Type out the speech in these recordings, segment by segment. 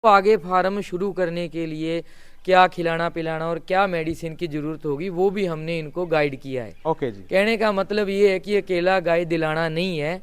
तो आगे फार्म शुरू करने के लिए क्या खिलाना पिलाना और क्या मेडिसिन की जरूरत होगी वो भी हमने इनको गाइड किया है। ओके जी। कहने का मतलब ये है कि अकेला गाय दिलाना नहीं है,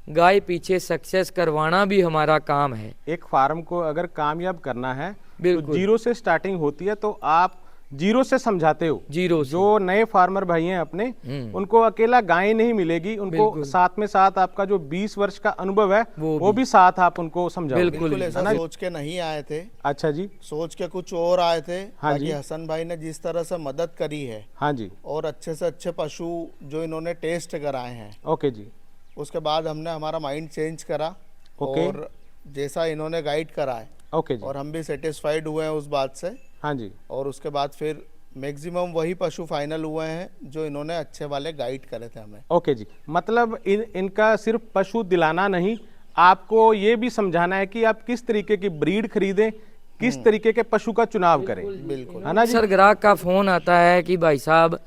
गाय पीछे सक्सेस करवाना भी हमारा काम है। एक फार्म को अगर कामयाब करना है तो बिल्कुल। जीरो से स्टार्टिंग होती है, तो आप जीरो से समझाते हो। जीरो से। जो नए फार्मर भाई हैं अपने, उनको अकेला गाय नहीं मिलेगी, उनको साथ में साथ आपका जो 20 वर्ष का अनुभव है वो भी साथ आप उनको समझाओगे। बिल्कुल ऐसा सोच के नहीं आए थे। अच्छा जी। सोच के कुछ और आए थे। हाँ बाकी जी। हसन भाई ने जिस तरह से मदद करी है, हाँ जी, और अच्छे से अच्छे पशु जो इन्होंने टेस्ट कराए हैं, ओके जी। उसके बाद हमने हमारा माइंड चेंज करा ओके। और जैसा इन्होंने गाइड करा है, ओके जी। और हम भी सेटिस्फाइड हुए हैं उस बात से। हाँ जी। और उसके बाद फिर मैक्सिमम वही पशु फाइनल हुए हैं जो इन्होंने अच्छे वाले गाइड करे थे हमें। ओके जी। मतलब इनका सिर्फ पशु दिलाना नहीं, आपको ये भी समझाना है कि आप किस तरीके की ब्रीड खरीदें, किस तरीके के पशु का चुनाव करें। बिल्कुल, है ना जी। सर ग्राहक का फोन आता है कि भाई साहब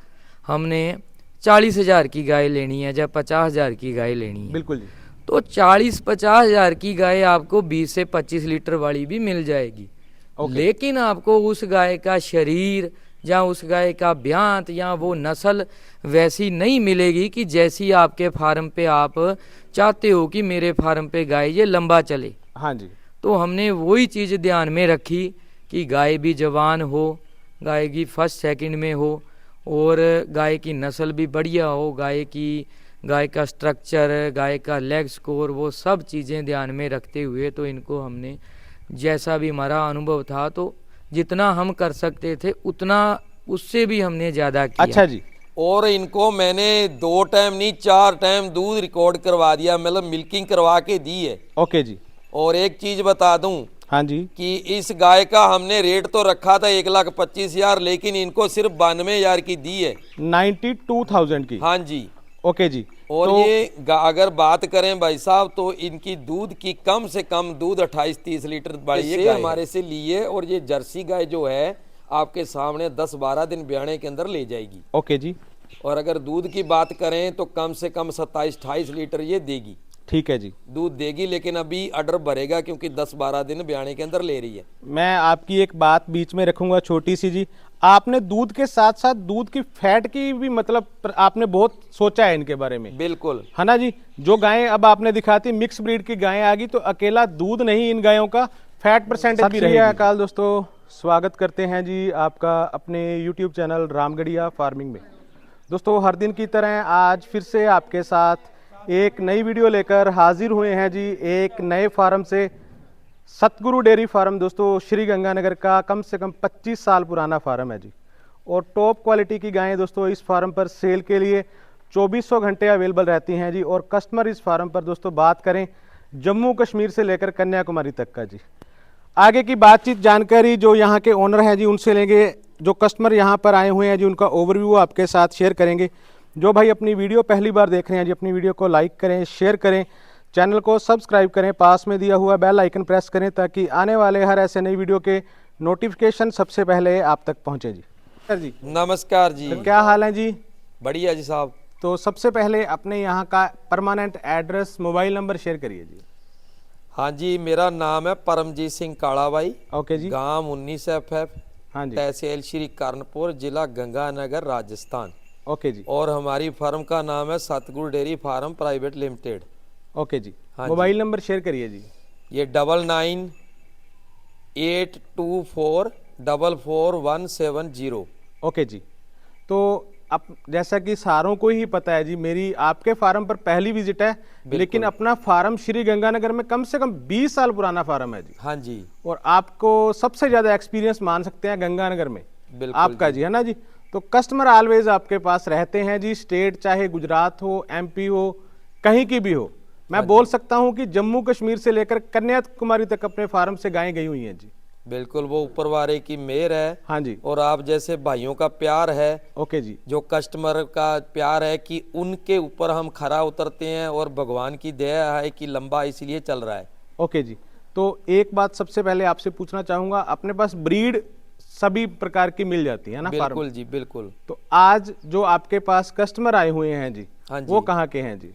हमने 40,000 की गाय लेनी है या 50,000 की गाय लेनी है। बिल्कुल जी। तो 40-50,000 की गाय आपको 20 से 25 लीटर वाली भी मिल जाएगी। लेकिन आपको उस गाय का शरीर या उस गाय का ब्यांत या वो नस्ल वैसी नहीं मिलेगी कि जैसी आपके फार्म पे आप चाहते हो कि मेरे फार्म पे गाय ये लंबा चले। हाँ जी। तो हमने वही चीज़ ध्यान में रखी कि गाय भी जवान हो, गाय की फर्स्ट सेकंड में हो, और गाय की नस्ल भी बढ़िया हो, गाय का स्ट्रक्चर, गाय का लेग स्कोर, वो सब चीज़ें ध्यान में रखते हुए तो इनको हमने, जैसा भी हमारा अनुभव था, तो जितना हम कर सकते थे उतना उससे भी हमने ज़्यादा किया। अच्छा जी। और इनको मैंने 2 टाइम नहीं 4 टाइम दूध रिकॉर्ड करवा दिया, मतलब मिल्किंग करवा के दी है। ओके जी। और एक चीज बता दूं हाँ जी। कि इस गाय का हमने रेट तो रखा था 1,25,000, लेकिन इनको सिर्फ 92,000 की दी है। 92,000 की। हाँ जी। ओके जी। और तो ये अगर बात करें भाई साहब तो इनकी दूध की कम से कम दूध 28-30 लीटर बड़ी ये हमारे से लिए। और ये जर्सी गाय जो है आपके सामने 10-12 दिन ब्याने के अंदर ले जाएगी। ओके जी। और अगर दूध की बात करें तो कम से कम 27-28 लीटर ये देगी। ठीक है जी। दूध देगी, लेकिन अभी ऑर्डर भरेगा क्योंकि 10-12 दिन ब्याने के अंदर ले रही है। मैं आपकी एक बात बीच में रखूंगा छोटी सी जी। आपने दूध के साथ साथ दूध की फैट की भी मतलब आपने बहुत सोचा है इनके बारे में। बिल्कुल, है ना जी। जो गायें अब आपने दिखाती मिक्स ब्रीड की गायें आ गई, तो अकेला दूध नहीं, इन गायों का फैट परसेंटेज भी रहेगी। अकाल दोस्तों, स्वागत करते हैं जी आपका अपने YouTube चैनल रामगढ़िया फार्मिंग में। दोस्तों, हर दिन की तरह आज फिर से आपके साथ एक नई वीडियो लेकर हाजिर हुए हैं जी, एक नए फार्म से। सतगुरु डेयरी फार्म दोस्तों श्री गंगानगर का कम से कम 25 साल पुराना फार्म है जी, और टॉप क्वालिटी की गायें दोस्तों इस फार्म पर सेल के लिए 2400 घंटे अवेलेबल रहती हैं जी। और कस्टमर इस फार्म पर दोस्तों बात करें जम्मू कश्मीर से लेकर कन्याकुमारी तक का जी। आगे की बातचीत जानकारी जो यहाँ के ओनर हैं जी उनसे लेंगे। जो कस्टमर यहाँ पर आए हुए हैं जी उनका ओवरव्यू आपके साथ शेयर करेंगे। जो भाई अपनी वीडियो पहली बार देख रहे हैं जी, अपनी वीडियो को लाइक करें, शेयर करें, चैनल को सब्सक्राइब करें, पास में दिया हुआ बेल आइकन प्रेस करें ताकि आने वाले हर ऐसे नई वीडियो के नोटिफिकेशन सबसे पहले आप तक पहुँचे जी। सर जी नमस्कार जी। तो क्या हाल है जी? बढ़िया जी साहब। तो सबसे पहले अपने यहाँ का permanent address, mobile number share करिए जी। हाँ जी, मेरा नाम है परमजीत सिंह कालाबाई। ओके जी। गांव 19 FF, हाँ जी। तहसील श्री कर्णपुर, जिला गंगानगर, राजस्थान। ओके जी। और हमारी फर्म का नाम है Satguru Dairy Farm Private Limited. Okay जी। हाँ मोबाइल नंबर शेयर करिए जी। ये 9982444170। ओके जी। तो अब जैसा कि सारों को ही पता है जी, मेरी आपके फार्म पर पहली विजिट है, लेकिन अपना फार्म श्री गंगानगर में कम से कम 20 साल पुराना फार्म है जी। हाँ जी। और आपको सबसे ज्यादा एक्सपीरियंस मान सकते हैं गंगानगर में आपका जी, है ना जी। तो कस्टमर ऑलवेज आपके पास रहते हैं जी, स्टेट चाहे गुजरात हो, MP हो, कहीं की भी हो। मैं बोल सकता हूं कि जम्मू कश्मीर से लेकर कन्याकुमारी तक अपने फार्म से गायें गई हुई हैं जी। बिल्कुल, वो ऊपर वाले की मेहर है। हाँ जी। और आप जैसे भाइयों का प्यार है। ओके जी। जो कस्टमर का प्यार है कि उनके ऊपर हम खरा उतरते हैं, और भगवान की दया है कि लंबा इसलिए चल रहा है। ओके जी। तो एक बात सबसे पहले आपसे पूछना चाहूंगा, अपने पास ब्रीड सभी प्रकार की मिल जाती है ना? बिल्कुल जी, बिल्कुल। तो आज जो आपके पास कस्टमर आए हुए हैं जी, हाँ जी। वो कहाँ के हैं जी?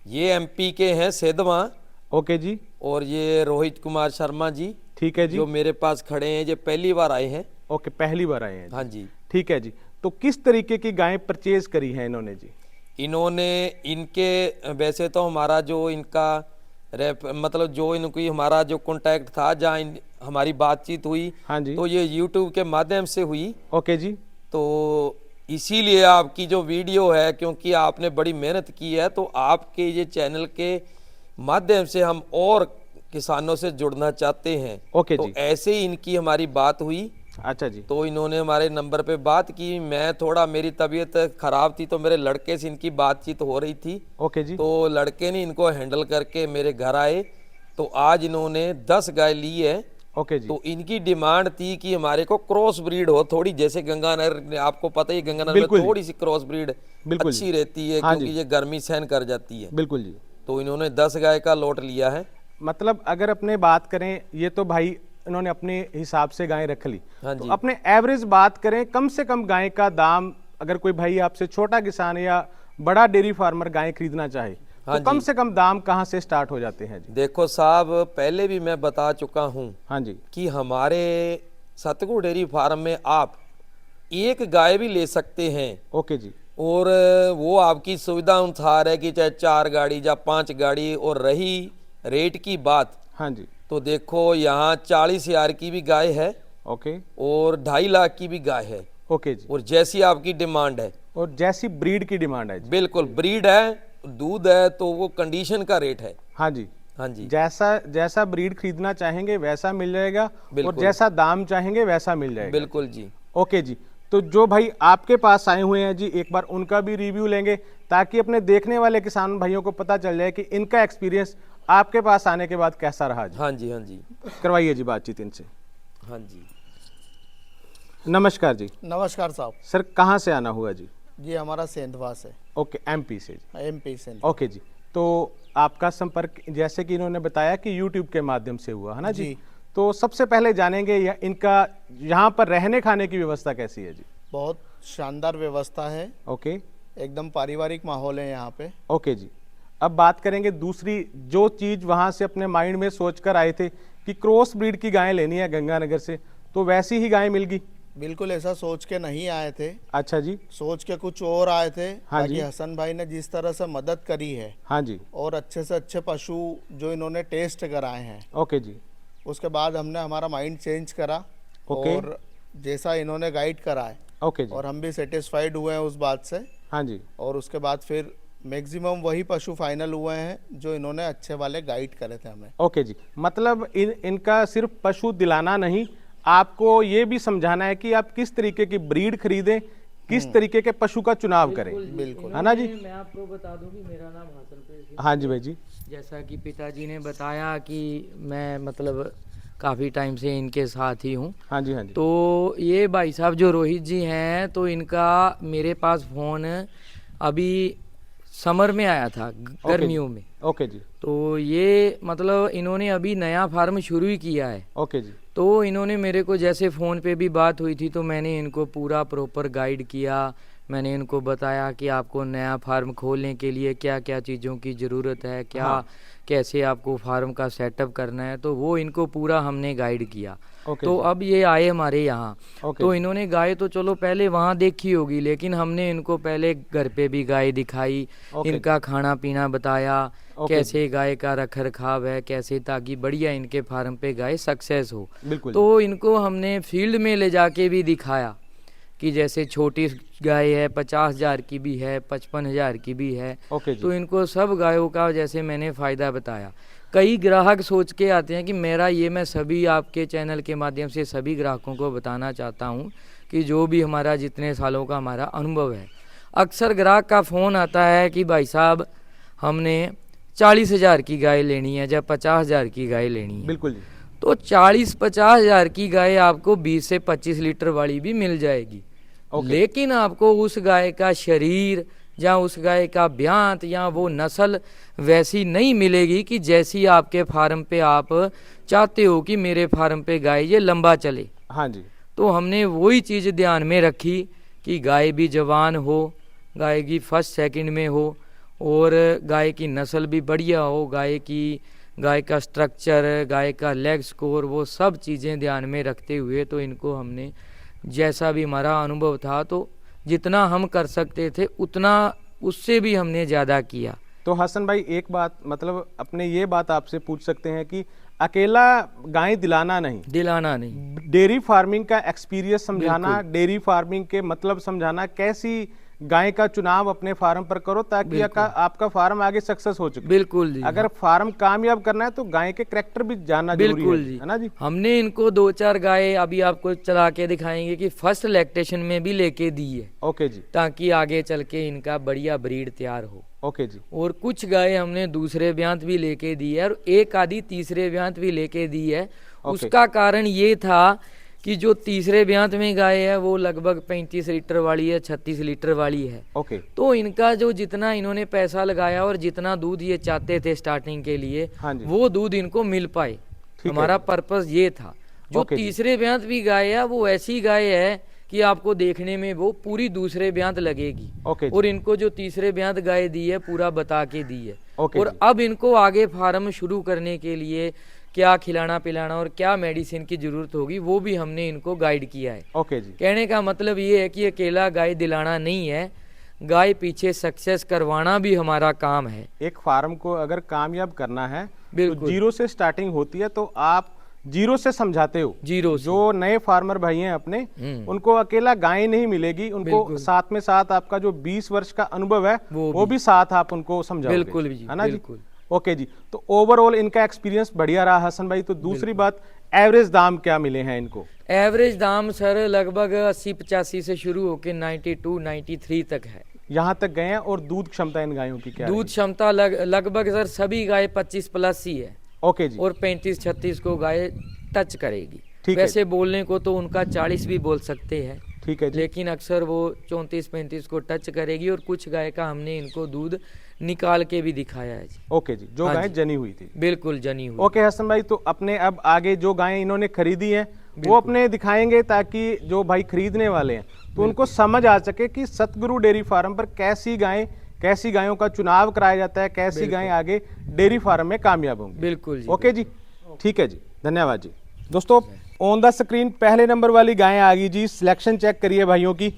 ये MP के हैं, सेधवा। ओके जी। और ये रोहित कुमार शर्मा जी। ठीक है जी। जो मेरे पास खड़े हैं ये पहली बार आए हैं। ओके, पहली बार आए हैं जी। हाँ जी। ठीक है जी। तो किस तरीके की गायें परचेज करी हैं इन्होंने जी? इन्होंने इनके वैसे तो हमारा जो इनका मतलब जो इनकी हमारा जो कांटेक्ट था, जहाँ हमारी बातचीत हुई, हाँ जी। तो ये यूट्यूब के माध्यम से हुई। ओके जी। तो इसीलिए आपकी जो वीडियो है, क्योंकि आपने बड़ी मेहनत की है, तो आपके ये चैनल के माध्यम से हम और किसानों से जुड़ना चाहते हैं। ओके तो जी। ऐसे ही इनकी हमारी बात हुई। अच्छा जी। तो इन्होंने हमारे नंबर पे बात की। मैं थोड़ा, मेरी तबीयत खराब थी, तो मेरे लड़के से इनकी बातचीत हो रही थी। ओके जी। तो लड़के ने इनको हैंडल करके मेरे घर आए। तो आज इन्होंने 10 गाय ली है। ओके जी। तो इनकी डिमांड थी कि हमारे को क्रॉस ब्रीड हो थोड़ी, जैसे गंगानगर, आपको पता ही गंगानगर में बिल्कुल जी। थोड़ी सी क्रॉस ब्रीड बिल्कुल अच्छी जी। रहती है, हाँ क्योंकि जी। ये गर्मी सहन कर जाती है। बिल्कुल जी। तो इन्होंने 10 गाय का लॉट लिया है। मतलब अगर अपने बात करें, ये तो भाई इन्होंने अपने हिसाब से गाय रख ली। हाँ तो जी। अपने एवरेज बात करें, कम से कम गाय का दाम, अगर कोई भाई आपसे छोटा किसान या बड़ा डेयरी फार्मर गाय खरीदना चाहे, हाँ तो कम जी। से कम दाम कहाँ से स्टार्ट हो जाते हैं जी? देखो साहब, पहले भी मैं बता चुका हूँ हाँ जी। कि हमारे सतगुरु डेयरी फार्म में आप एक गाय भी ले सकते हैं। ओके जी। और वो आपकी सुविधा अनुसार है कि चाहे 4 गाड़ी या 5 गाड़ी। और रही रेट की बात, हाँ जी। तो देखो यहाँ 40,000 की भी गाय है ओके। और 2.5 लाख की भी गाय है। ओके जी। और जैसी आपकी डिमांड है, और जैसी ब्रीड की डिमांड है जी? बिल्कुल, ब्रीड है, दूध है, तो वो कंडीशन का रेट है। हाँ जी। हाँ जी। जैसा ब्रीड खरीदना चाहेंगे वैसा मिल जाएगा, और बिल्कुल। जैसा दाम चाहेंगे वैसा मिल जाएगा। बिल्कुल जी। ओके जी। तो जो भाई आपके पास आए हुए हैं जी, एक बार उनका भी रिव्यू लेंगे, ताकि अपने देखने वाले किसान भाइयों को पता चल जाए कि इनका एक्सपीरियंस आपके पास आने के बाद कैसा रहा जी। हाँ जी। हाँ जी। करवाइए जी बातचीत इनसे। हाँ जी। नमस्कार जी। नमस्कार साहब सर, कहाँ से आना हुआ जी? जी, हमारा सेंधवा से, ओके, एमपी से जी। एमपी से। ओके जी। तो आपका संपर्क, जैसे कि इन्होंने बताया कि यूट्यूब के माध्यम से हुआ है ना जी? जी। तो सबसे पहले जानेंगे इनका यहाँ पर रहने खाने की व्यवस्था कैसी है जी? बहुत शानदार व्यवस्था है, ओके। एकदम पारिवारिक माहौल है यहाँ पे। ओके जी। अब बात करेंगे दूसरी, जो चीज़ वहाँ से अपने माइंड में सोच कर आए थे कि क्रॉस ब्रीड की गाय लेनी है गंगानगर से, तो वैसी ही गाय मिल गई? बिल्कुल ऐसा सोच के नहीं आए थे, अच्छा जी। सोच के कुछ और आए थे। हाँ बाकी जी। हसन भाई ने जिस तरह से मदद करी है, हाँ जी। और अच्छे से अच्छे पशु जो इन्होंने टेस्ट कराए हैं, ओके जी। उसके बाद हमने हमारा माइंड चेंज करा। ओके। और जैसा इन्होंने गाइड करा है, ओके जी। और हम भी सेटिस्फाइड हुए हैं उस बात से। हाँ जी। और उसके बाद फिर मैक्सिमम वही पशु फाइनल हुए हैं जो इन्होंने अच्छे वाले गाइड करे थे हमें। ओके जी। मतलब इनका सिर्फ पशु दिलाना नहीं, आपको ये भी समझाना है कि आप किस तरीके की ब्रीड खरीदें, किस तरीके के पशु का चुनाव करें, बिल्कुल। है ना जी? मैं आपको बता दूं कि मेरा नाम हासनप्रीत सिंह। हाँ जी भाई जी। जैसा कि पिताजी ने बताया कि मैं मतलब काफ़ी टाइम से इनके साथ ही हूँ। हाँ जी। हाँ जी। तो ये भाई साहब जो रोहित जी हैं, तो इनका मेरे पास फ़ोन अभी समर में आया था, गर्मियों में। ओके जी। तो ये मतलब इन्होंने अभी नया फार्म शुरू ही किया है। ओके जी। तो इन्होंने मेरे को, जैसे फ़ोन पे भी बात हुई थी, तो मैंने इनको पूरा प्रॉपर गाइड किया। मैंने इनको बताया कि आपको नया फार्म खोलने के लिए क्या क्या चीज़ों की ज़रूरत है, क्या कैसे आपको फार्म का सेटअप करना है, तो वो इनको पूरा हमने गाइड किया। ओके तो जी। अब ये आए हमारे यहाँ, ओके तो जी। इन्होंने गाय तो चलो पहले वहाँ देखी होगी, लेकिन हमने इनको पहले घर पे भी गाय दिखाई, ओके इनका खाना पीना बताया, ओके कैसे गाय का रख रखाव है, कैसे, ताकि बढ़िया इनके फार्म पे गाय सक्सेस हो। बिल्कुल। तो इनको हमने फील्ड में ले जाके भी दिखाया कि जैसे छोटी गाय है 50,000 की भी है, 55,000 की भी है। ओके जी। तो इनको सब गायों का जैसे मैंने फ़ायदा बताया। कई ग्राहक सोच के आते हैं कि मेरा ये, मैं सभी आपके चैनल के माध्यम से सभी ग्राहकों को बताना चाहता हूँ कि जो भी हमारा जितने सालों का हमारा अनुभव है, अक्सर ग्राहक का फ़ोन आता है कि भाई साहब हमने 40,000 की गाय लेनी है या 50,000 की गाय लेनी है। बिल्कुल जी। तो 40-50,000 की गाय आपको 20 से 25 लीटर वाली भी मिल जाएगी। लेकिन आपको उस गाय का शरीर या उस गाय का ब्यांत या वो नस्ल वैसी नहीं मिलेगी कि जैसी आपके फार्म पे आप चाहते हो कि मेरे फार्म पे गाय ये लंबा चले। हाँ जी। तो हमने वही चीज़ ध्यान में रखी कि गाय भी जवान हो, गाय की फर्स्ट सेकंड में हो, और गाय की नस्ल भी बढ़िया हो, गाय की गाय का स्ट्रक्चर, गाय का लेग स्कोर, वो सब चीज़ें ध्यान में रखते हुए तो इनको हमने, जैसा भी हमारा अनुभव था, तो जितना हम कर सकते थे उतना, उससे भी हमने ज़्यादा किया। तो हसन भाई एक बात, मतलब अपने ये बात आपसे पूछ सकते हैं कि अकेला गाय दिलाना नहीं, डेयरी फार्मिंग का एक्सपीरियंस समझाना, डेयरी फार्मिंग के मतलब समझाना, कैसी गाय का चुनाव अपने फार्म पर करो ताकि आपका फार्म आगे सक्सेस हो चुके। बिल्कुल जी। अगर फार्म कामयाब करना है तो गाय के करैक्टर भी जानना जरूरी है ना जी। हमने इनको 2-4 गाय अभी आपको चला के दिखाएंगे कि फर्स्ट लैक्टेशन में भी लेके दी है। ओके जी। ताकि आगे चल के इनका बढ़िया ब्रीड तैयार हो। ओके जी। और कुछ गाय हमने दूसरे ब्यांत भी लेके दी है और एक आधी तीसरे ब्यांत भी लेके दी है। उसका कारण ये था कि जो तीसरे ब्यांत में गाय है वो लगभग 35 लीटर वाली है, 36 लीटर वाली है। ओके। तो इनका जो जितना इन्होंने पैसा लगाया और जितना दूध ये चाहते थे स्टार्टिंग के लिए, वो दूध इनको मिल पाए, हमारा पर्पस ये था। जो तीसरे ब्यांत भी गाय है वो ऐसी गाय है कि आपको देखने में वो पूरी दूसरे ब्यांत लगेगी। और इनको जो तीसरे ब्यांत गाय दी है पूरा बता के दी है। और अब इनको आगे फार्म शुरू करने के लिए क्या खिलाना पिलाना और क्या मेडिसिन की जरूरत होगी वो भी हमने इनको गाइड किया है। ओके जी। कहने का मतलब ये है कि अकेला गाय दिलाना नहीं है, गाय पीछे सक्सेस करवाना भी हमारा काम है। एक फार्म को अगर कामयाब करना है तो जीरो से स्टार्टिंग होती है, तो आप जीरो से समझाते हो। जीरो से। जो नए फार्मर भाई हैं अपने, उनको अकेला गाय नहीं मिलेगी, उनको साथ में साथ आपका जो 20 वर्ष का अनुभव है वो भी साथ आप उनको समझाओगे। बिल्कुल है ना जी। ओके जी। तो ओवरऑल इनका एक्सपीरियंस बढ़िया रहा हसन भाई। तो दूसरी बात, एवरेज दाम क्या मिले हैं इनको? एवरेज दाम सर लगभग 80-85 से शुरू होकर 92-93 तक है, यहाँ तक गए हैं। और दूध क्षमता इन गायों की क्या? दूध क्षमता लगभग सर सभी गाय 25 प्लस ही है। ओके जी। और 35-36 को गाय टच करेगी। वैसे बोलने को तो उनका 40 भी बोल सकते हैं, ठीक है जी। लेकिन अक्सर वो 34-35 को टच करेगी। और कुछ गाय का हमने इनको दूध निकाल के भी दिखाया है जी। ओके जी। जो गाय जनी हुई थी? बिल्कुल जनी हुई। ओके हसन भाई, तो अपने अब आगे जो गायें इन्होंने खरीदी हैं वो अपने दिखाएंगे ताकि जो भाई खरीदने वाले हैं तो उनको समझ आ सके कि सतगुरु डेयरी फार्म पर कैसी गायों का चुनाव कराया जाता है, कैसी गायें आगे डेयरी फार्म में कामयाब होंगी। बिल्कुल जी। ओके जी, ठीक है जी, धन्यवाद जी। दोस्तों ऑन द स्क्रीन पहले नंबर वाली गायें आ गई जी। सिलेक्शन चेक करिए भाइयों की,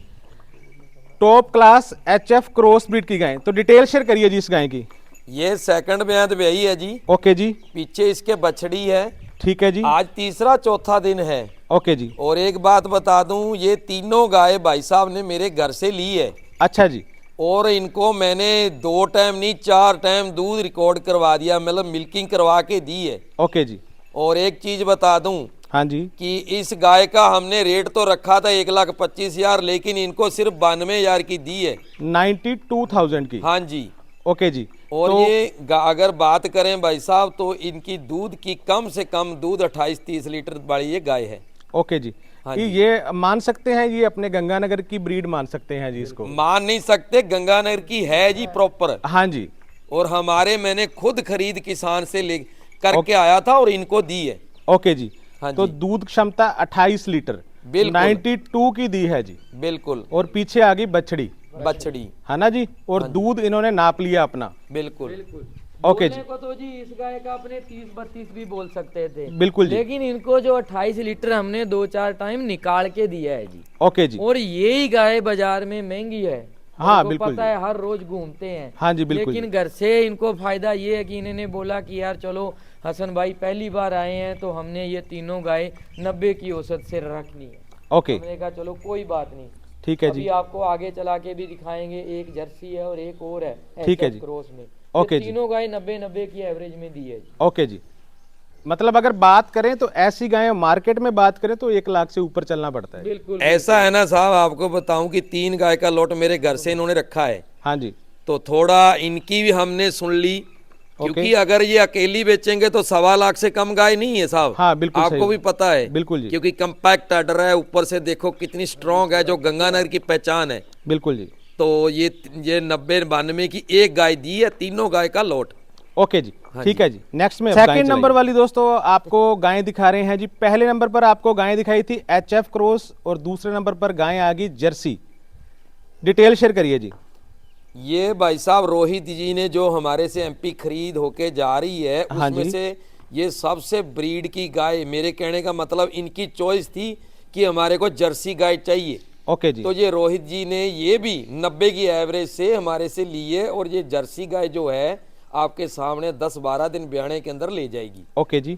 top class HF cross breed की गाय। तो डिटेल शेयर करिए जी इस गाय की। ये सेकंड ब्यांत ब्याई है जी। ओके जी। पीछे इसके बछड़ी है। ठीक है जी। आज तीसरा चौथा दिन है। ओके जी। और एक बात बता दूं, ये तीनों गाय भाई साहब ने मेरे घर से ली है। अच्छा जी। और इनको मैंने 2 टाइम नहीं 4 टाइम दूध रिकॉर्ड करवा दिया, मतलब मिल्किंग करवा के दी है। ओके जी। और एक चीज बता दूं, हाँ जी, कि इस गाय का हमने रेट तो रखा था 1,25,000, लेकिन इनको सिर्फ 92,000 की दी है। 92,000 की? हाँ जी। ओके जी। और तो ये अगर बात करें भाई साहब तो इनकी दूध की कम से कम दूध 28-30 लीटर वाली ये गाय है। ओके जी। हाँ जी। ये मान सकते हैं ये अपने गंगानगर की ब्रीड मान सकते हैं जी? इसको मान नहीं सकते, गंगानगर की है जी प्रॉपर। हाँ जी। और हमारे मैंने खुद खरीद किसान से ले करके आया था और इनको दी है। ओके जी। हाँ तो दूध क्षमता 28 लीटर 92 की दी है जी। बिल्कुल। और पीछे आ गई बछड़ी है ना जी। और दूध इन्होंने नाप लिया अपना। बिल्कुल। ओके जी। को तो जी इस गाय का अपने 30-32 भी बोल सकते थे। बिल्कुल जी। लेकिन इनको जो 28 लीटर हमने 2-4 टाइम निकाल के दिया है जी। ओके जी। और यही गाय बाजार में महंगी है। हाँ बिल्कुल पता है, हर रोज घूमते हैं। हाँ जी बिल्कुल। लेकिन घर से इनको फायदा ये है कि इन्होंने बोला कि यार चलो हसन भाई पहली बार आए हैं तो हमने ये तीनों गाय 90 की औसत से रखनी है। ओके। हमने कहा चलो कोई बात नहीं, ठीक है जी। अभी आपको आगे चला के भी दिखाएंगे। एक जर्सी है और एक और है, ठीक है जी, क्रॉस में। ओके जी। तीनों गाय 90 की एवरेज में दी है। ओके जी। मतलब अगर बात करें तो ऐसी गाय मार्केट में बात करें तो 1 लाख से ऊपर चलना पड़ता है। बिल्कुल ऐसा है ना साहब, आपको बताऊं कि 3 गाय का लॉट मेरे घर से इन्होंने रखा है। हाँ जी। तो थोड़ा इनकी भी हमने सुन ली, क्योंकि अगर ये अकेली बेचेंगे तो 1.25 लाख से कम गाय नहीं है साहब। हाँ बिल्कुल, आपको भी पता है। बिल्कुल जी। क्योंकि कंपैक्ट आर्डर है, ऊपर से देखो कितनी स्ट्रॉन्ग है, जो गंगानगर की पहचान है। बिल्कुल जी। तो ये 90-92 की एक गाय दी है, तीनों गाय का लॉट। ओके जी, ठीक है जी। नेक्स्ट में सेकंड नंबर वाली दोस्तों आपको गायें दिखा रहे हैं जी। पहले नंबर पर आपको गायें दिखाई थी HF क्रॉस और दूसरे नंबर पर गायें आ गई जर्सी। डिटेल शेयर करिए जी। ये भाई साहब रोहित जी ने जो हमारे से एमपी खरीद होके जा रही है हाँ उसमें जी। से ये सबसे ब्रीड की गाय, मेरे कहने का मतलब इनकी चॉइस थी कि हमारे को जर्सी गाय चाहिए। ओके जी। तो ये रोहित जी ने ये भी 90 की एवरेज से हमारे से ली है और ये जर्सी गाय जो है आपके सामने 10-12 दिन ब्याने के अंदर ले जाएगी। ओके जी।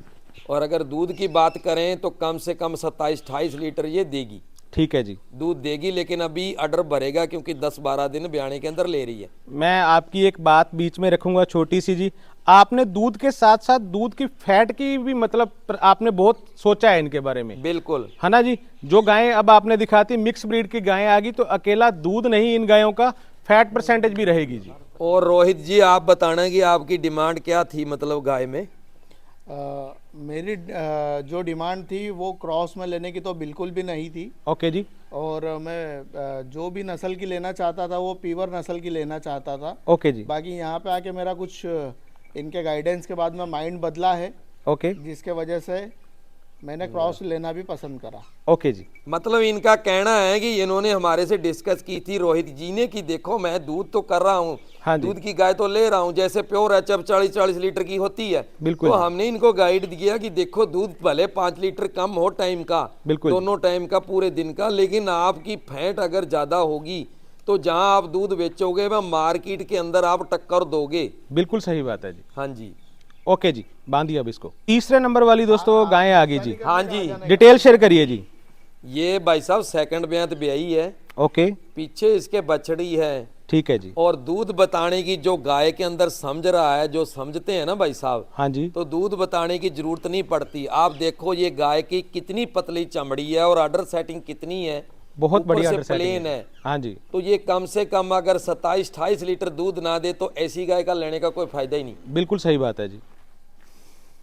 और अगर दूध की बात करें तो कम से कम 27-28 लीटर ये देगी, ठीक है जी। दूध देगी, लेकिन अभी ऑर्डर भरेगा क्योंकि 10-12 दिन ब्याने के अंदर ले रही है। मैं आपकी एक बात बीच में रखूंगा छोटी सी जी, आपने दूध के साथ साथ दूध की फैट की भी मतलब आपने बहुत सोचा है इनके बारे में, बिल्कुल है ना जी। जो गायें अब आपने दिखाती मिक्स ब्रीड की गायें आ गई तो अकेला दूध नहीं, इन गायों का फैट परसेंटेज भी रहेगी जी। और रोहित जी आप बताना कि आपकी डिमांड क्या थी मतलब गाय में? मेरी जो डिमांड थी वो क्रॉस में लेने की तो बिल्कुल भी नहीं थी। ओके जी। और मैं जो भी नस्ल की लेना चाहता था वो प्योर नस्ल की लेना चाहता था। ओके जी। बाकी यहाँ पे आके मेरा कुछ इनके गाइडेंस के बाद में माइंड बदला है, ओके। जिसके वजह से मैंने क्रॉस लेना भी पसंद करा। ओके जी। मतलब इनका कहना है कि इन्होंने हमारे से डिस्कस की थी रोहित जी ने कि देखो मैं दूध तो कर रहा हूँ, हाँ जी। दूध की गाय तो ले रहा हूँ, जैसे प्योर एच 40-40 लीटर की होती है। बिल्कुल। तो हमने इनको गाइड दिया कि देखो दूध भले 5 लीटर कम हो टाइम का, बिल्कुल। दोनों टाइम का पूरे दिन का, लेकिन आपकी फैट अगर ज्यादा होगी तो जहाँ आप दूध बेचोगे वह मार्केट के अंदर आप टक्कर दोगे। बिल्कुल सही बात है जी। हाँ जी। ओके जी, बांधिए अब इसको। तीसरे नंबर वाली दोस्तों गायें आ गई जी। हाँ जी। डिटेल शेयर करिए जी। ये भाई साहब सेकंड ब्यात ब्याई है, ओके, पीछे इसके बछड़ी है। ठीक है जी। और दूध बताने की जो गाय के अंदर समझ रहा है, जो समझते हैं ना भाई साहब, हाँ जी। तो दूध बताने की जरूरत नहीं पड़ती। आप देखो ये गाय की कितनी पतली चमड़ी है और ऑर्डर सेटिंग कितनी है, बहुत ऊपर बढ़िया से ऑर्डर सेटिंग प्लेन है। हाँ जी। तो ये कम से कम अगर 27-28 लीटर दूध ना दे तो ऐसी गाय का लेने का कोई फायदा ही नहीं। बिल्कुल सही बात है जी।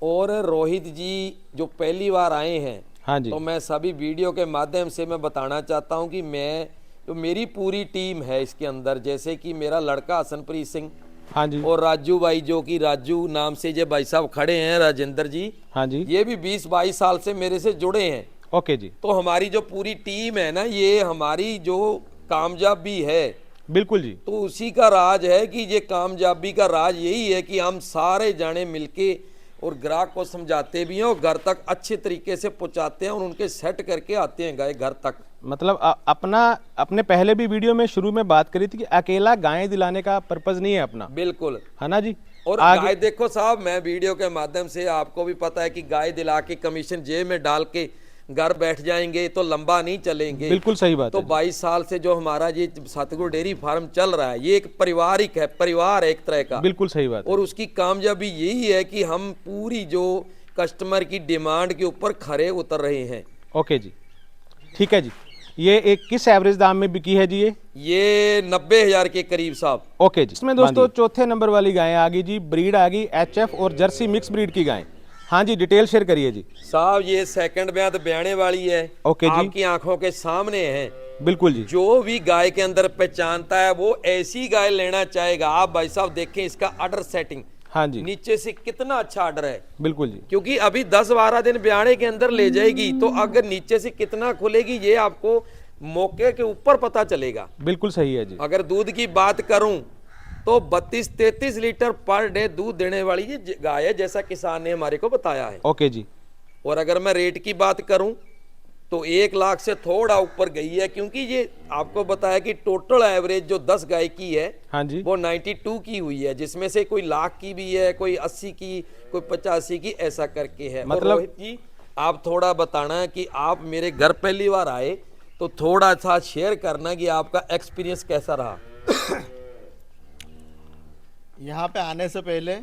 और रोहित जी जो पहली बार आए हैं, हाँ जी। तो मैं सभी वीडियो के माध्यम से मैं बताना चाहता हूं कि मैं जो मेरी पूरी टीम है इसके अंदर, जैसे कि मेरा लड़का हसनप्रीत सिंह हाँ जी। और राजू भाई, जो कि राजू नाम से जो भाई साहब खड़े हैं, राजेंद्र जी, हाँ जी। ये भी 20-22 साल से मेरे से जुड़े हैं। ओके जी। तो हमारी जो पूरी टीम है ना, ये हमारी जो कामयाबी है, बिल्कुल जी। तो उसी का राज है कि ये कामयाबी का राज यही है कि हम सारे जाने मिलके और ग्राहक को समझाते भी हैं और घर तक अच्छे तरीके से पहुंचाते हैं और उनके सेट करके आते हैं गाय घर तक। मतलब अपने पहले भी वीडियो में शुरू में बात करी थी कि अकेला गायें दिलाने का पर्पज नहीं है अपना, बिल्कुल, है ना जी। और गाय देखो साहब, मैं वीडियो के माध्यम से आपको भी पता है कि गाय दिला के कमीशन जेब में डाल के घर बैठ जाएंगे तो लंबा नहीं चलेंगे। बिल्कुल सही बात तो है। 22 साल से जो हमारा ये सतगुरु डेयरी फार्म चल रहा है, ये एक पारिवारिक है, परिवार है एक तरह का। बिल्कुल सही बात है। और उसकी कामयाबी यही है कि हम पूरी जो कस्टमर की डिमांड के ऊपर खरे उतर रहे हैं। ओके जी, ठीक है जी। ये एक किस एवरेज दाम में बिकी है जी? ये 90,000 के करीब साहब। ओके जी। इसमें दोस्तों चौथे नंबर वाली गायें आ गई जी, ब्रीड आ गई एचएफ और जर्सी मिक्स ब्रीड की गायें। हाँ जी, डिटेल शेयर करिए जी। साहब ये सेकंड ब्यात ब्याने वाली है। ओके जी। आपकी आंखों के सामने है। बिल्कुल जी। जो भी गाय के अंदर पहचानता है वो ऐसी गाय लेना चाहेगा। आप भाई साहब देखें इसका ऑर्डर सेटिंग, हाँ जी। नीचे से कितना अच्छा ऑर्डर है। बिल्कुल जी। क्योंकि अभी 10-12 दिन ब्याने के अंदर ले जाएगी, तो अगर नीचे से कितना खुलेगी ये आपको मौके के ऊपर पता चलेगा। बिल्कुल सही है जी। अगर दूध की बात करूं तो 32-33 लीटर पर डे दूध देने वाली ये गाय है, जैसा किसान ने हमारे को बताया है। ओके जी। और अगर मैं रेट की बात करूं तो 1 लाख से थोड़ा ऊपर गई है, क्योंकि ये आपको बताया कि टोटल एवरेज जो 10 गाय की है, हाँ जी। वो 92 की हुई है, जिसमें से कोई लाख की भी है, कोई 80 की, कोई 85 की, ऐसा करके है। मतलब रोहित जी आप थोड़ा बताना कि आप मेरे घर पहली बार आए तो थोड़ा सा शेयर करना कि आपका एक्सपीरियंस कैसा रहा। यहाँ पे आने से पहले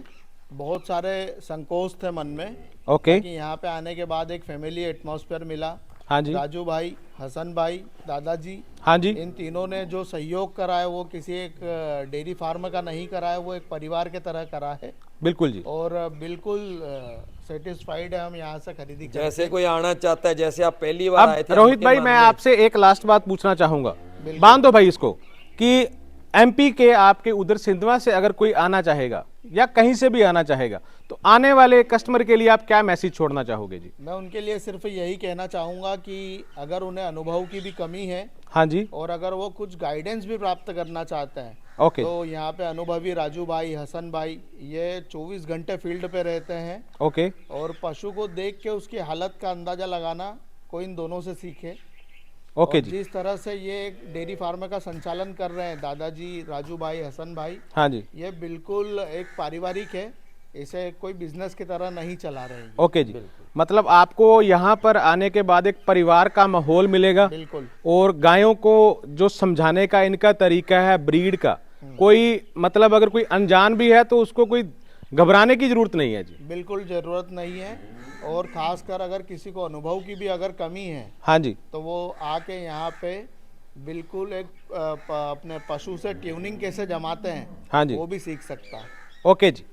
बहुत सारे संकोच थे मन में। ओके। कि यहाँ पे आने के बाद एक फैमिली एटमॉस्फेयर मिला। हाँ जी। राजू भाई, हसन भाई, दादाजी, हाँ जी। इन तीनों ने जो सहयोग करा है वो किसी एक डेयरी फार्म का नहीं करा है, वो एक परिवार के तरह करा है। बिल्कुल जी। और बिल्कुल सेटिस्फाइड है हम यहाँ से खरीदी करके। जैसे कोई आना चाहता है, जैसे आप पहली बार आए अब थे। रोहित भाई मैं आपसे एक लास्ट बात पूछना चाहूंगा, बांध दो भाई इसको, कि एमपी के आपके उधर सिंधवा से अगर कोई आना चाहेगा या कहीं से भी आना चाहेगा तो आने वाले कस्टमर के लिए आप क्या मैसेज छोड़ना चाहोगे जी? मैं उनके लिए सिर्फ यही कहना चाहूँगा कि अगर उन्हें अनुभव की भी कमी है, हाँ जी। और अगर वो कुछ गाइडेंस भी प्राप्त करना चाहते हैं ओके तो यहाँ पे अनुभवी राजू भाई, हसन भाई, ये 24 घंटे फील्ड पे रहते हैं ओके और पशु को देख के उसकी हालत का अंदाजा लगाना कोई इन दोनों से सीखे। ओके और जी, जिस तरह से ये एक डेयरी फार्म का संचालन कर रहे हैं दादाजी, राजू भाई, हसन भाई, हाँ जी, ये बिल्कुल एक पारिवारिक है, इसे कोई बिजनेस की तरह नहीं चला रहे हैं। ओके जी। मतलब आपको यहाँ पर आने के बाद एक परिवार का माहौल मिलेगा बिल्कुल और गायों को जो समझाने का इनका तरीका है ब्रीड का, कोई मतलब अगर कोई अनजान भी है तो उसको कोई घबराने की जरूरत नहीं है जी। बिल्कुल ज़रूरत नहीं है। और खासकर अगर किसी को अनुभव की भी अगर कमी है हाँ जी, तो वो आके यहाँ पे बिल्कुल एक अपने पशु से ट्यूनिंग कैसे जमाते हैं हाँ जी, वो भी सीख सकता है। ओके जी।